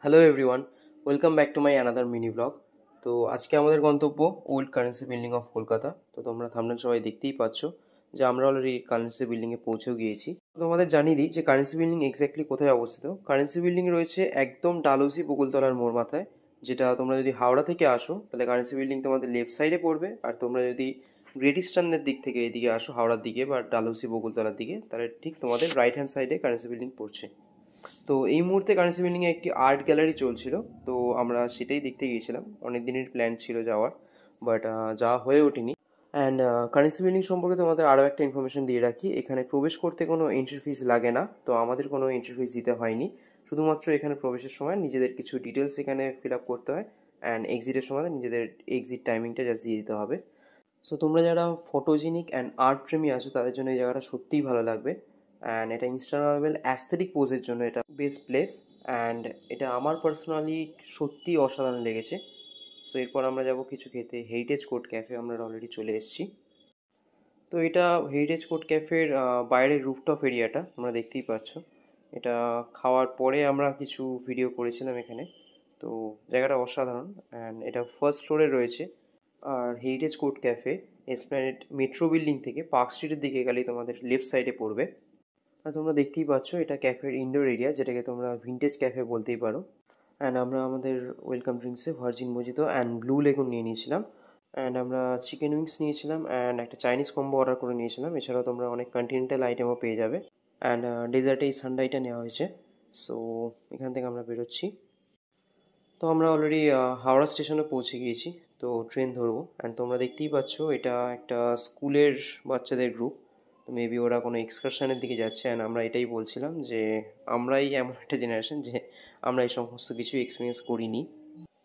Hello everyone, welcome back to my another mini blog. তো আজকে আমাদের গন্তব্য old currency building of Kolkata. তো তোমরা থাম্বনেল সবাই দেখতেই পাচ্ছ যে আমরা অলরেডি কারেন্সি বিল্ডিংয়ে পৌঁছেও গিয়েছি। তো তোমাদের জানিয়ে দিই যে কারেন্সি বিল্ডিং এক্স্যাক্টলি কোথায় অবস্থিত। কারেন্সি বিল্ডিং রয়েছে একদম ডালহৌসি বকুলতলার মোড় মাথায়। যেটা তোমরা যদি হাওড়া থেকে আসো তাহলে কারেন্সি বিল্ডিং তোমাদের লেফট সাইডে পড়বে, আর তোমরা যদি গ্রেট ইস্টার্নের দিক থেকে এদিকে আসো হাওড়ার দিকে বা ডালহৌসি বকুলতলার দিকে, তাহলে ঠিক তোমাদের রাইট হ্যান্ড সাইডে কারেন্সি বিল্ডিং পড়ছে। তো এই মুহূর্তে কারেন্সি বিল্ডিংয়ে একটি আর্ট গ্যালারি চলছিল। তো আমরা সেটাই দেখতে গিয়েছিলাম, অনেক দিনের প্ল্যান ছিল যাওয়ার, বাট যাওয়া হয়ে ওঠেনি। অ্যান্ড কারেন্সি বিল্ডিং সম্পর্কে তোমাদের আরও একটা ইনফরমেশন দিয়ে রাখি, এখানে প্রবেশ করতে কোনো এন্ট্রি ফিস লাগে না। তো আমাদের কোনো এন্ট্রি ফিস দিতে হয়নি, শুধুমাত্র এখানে প্রবেশের সময় নিজেদের কিছু ডিটেলস এখানে ফিল আপ করতে হয়, অ্যান্ড এক্সিটের সময় নিজেদের এক্সিট টাইমিংটা জাস্ট দিয়ে দিতে হবে। সো তোমরা যারা ফটোজেনিক অ্যান্ড আর্ট প্রেমী আছো তাদের জন্য এই জায়গাটা সত্যিই ভালো লাগবে। অ্যান্ড এটা ইনস্টাগ্রামেবল অ্যাস্থেটিক পোজের জন্য এটা বেস্ট প্লেস। অ্যান্ড এটা আমার পার্সোনালি সত্যিই অসাধারণ লেগেছে। সো এরপর আমরা যাব কিছু খেতে হেরিটেজ কোর্ট ক্যাফে, আমরা অলরেডি চলে এসেছি। তো এটা হেরিটেজ কোর্ট ক্যাফের বাইরের রুফটপ এরিয়াটা তোমরা দেখতেই পাচ্ছ। এটা খাওয়ার পরে আমরা কিছু ভিডিও করেছিলাম এখানে। তো জায়গাটা অসাধারণ, অ্যান্ড এটা ফার্স্ট ফ্লোরে রয়েছে। আর heritage court cafe Esplanade metro building থেকে পার্ক স্ট্রিটের দিকে গেলেই তোমাদের লেফট সাইডে পড়বে। আর তোমরা দেখতেই পাচ্ছ এটা ক্যাফের ইনডোর এরিয়া, যেটাকে তোমরা ভিনটেজ ক্যাফে বলতেই পারো। অ্যান্ড আমরা আমাদের ওয়েলকাম ড্রিঙ্কসে virgin mojito and blue lagoon নিয়ে নিয়েছিলাম। অ্যান্ড আমরা চিকেন উইংস নিয়েছিলাম অ্যান্ড একটা চাইনিজ কম্বো অর্ডার করে নিয়েছিলাম। এছাড়াও তোমরা অনেক কন্টিনেন্টাল আইটেমও পেয়ে যাবে। অ্যান্ড ডেজার্টে এই সানডাইটা নেওয়া হয়েছে। সো এখান থেকে আমরা বেরোচ্ছি। তো আমরা অলরেডি হাওড়া স্টেশনে পৌঁছে গিয়েছি। তো ট্রেন ধরবো, অ্যান্ড তোমরা দেখতেই পাচ্ছ এটা একটা স্কুলের বাচ্চাদের গ্রুপ। তো মেবি ওরা কোনো এক্সকারশনের দিকে যাচ্ছে, অ্যান্ড আমরা এটাই বলছিলাম যে আমরাই এমন একটা জেনারেশন যে আমরা এই সমস্ত কিছু এক্সপিরিয়েন্স করিনি।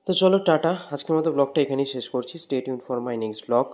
তো চলো টাটা, আজকের মতো ব্লগটা এখানেই শেষ করছি। Stay tune for my next blog.